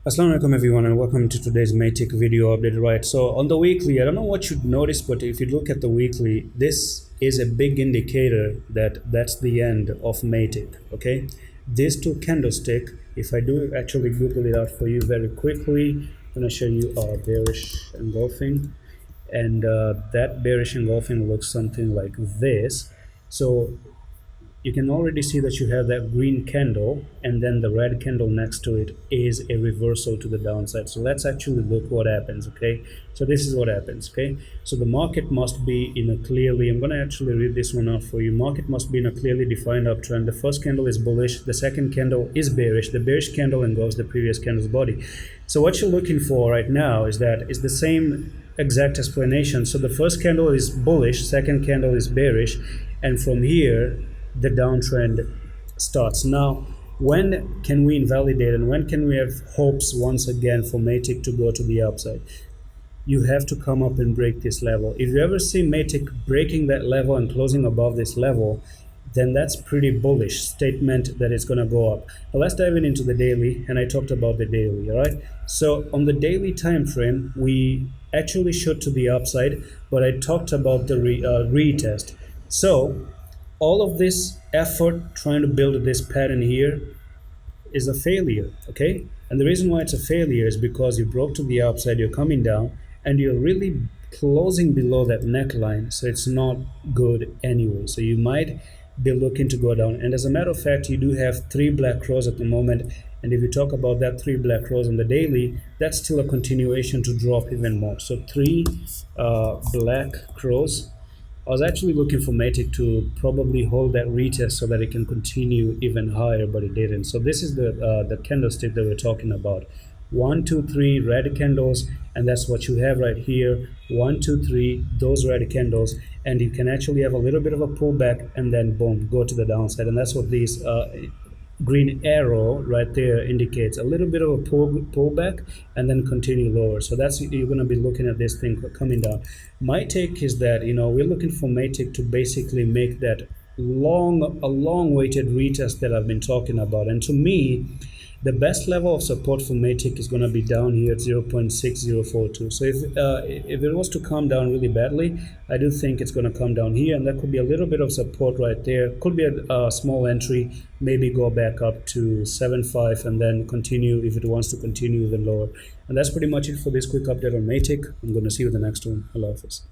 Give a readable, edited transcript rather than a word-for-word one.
Assalamu alaikum everyone, and welcome to today's Matic video update. Right, so on the weekly, I don't know what you'd notice, but if you look at the weekly, this is a big indicator that that's the end of Matic. Okay, these two candlestick, if I do actually Google it out for you very quickly, I'm going to show you bearish engulfing, and that bearish engulfing looks something like this. So you can already see that you have that green candle, and then the red candle next to it is a reversal to the downside. So let's actually look what happens. Okay, so this is what happens. Okay, so the market must be in a clearly, I'm going to actually read this one out for you. Market must be in a clearly defined uptrend. The first candle is bullish, the second candle is bearish, the bearish candle engulfs the previous candle's body. So what you're looking for right now is the same exact explanation. So the first candle is bullish, second candle is bearish, and from here the downtrend starts. Now, when can we invalidate and when can we have hopes once again for Matic to go to the upside? You have to come up and break this level. If you ever see Matic breaking that level and closing above this level, then that's pretty bullish statement that it's going to go up. Now let's dive into the daily, and I talked about the daily. All right, so on the daily time frame we actually shot to the upside, but I talked about the retest. So all of this effort trying to build this pattern here is a failure. Okay, and the reason why it's a failure is because you broke to the upside, you're coming down, and you're really closing below that neckline, so it's not good anyway. So you might be looking to go down, and as a matter of fact you do have 3 black crows at the moment, and if you talk about that 3 black crows on the daily, that's still a continuation to drop even more. So 3 black crows. I was actually looking for Matic to probably hold that retest so that it can continue even higher, but it didn't. So this is the candlestick that we're talking about. 1, 2, 3 red candles, and that's what you have right here. 1, 2, 3, those red candles, and you can actually have a little bit of a pullback, and then boom, go to the downside. And that's what these green arrow right there indicates, a little bit of a pullback and then continue lower. So that's, you're going to be looking at this thing coming down. My take is that, we're looking for Matic to basically make that long awaited retest that I've been talking about. And to me, the best level of support for Matic is going to be down here at 0.6042. So if it was to come down really badly, I do think it's going to come down here, and that could be a little bit of support right there. Could be a small entry, maybe go back up to 7.5 and then continue if it wants to continue even lower. And that's pretty much it for this quick update on Matic. I'm going to see you in the next one. Allah Hafiz.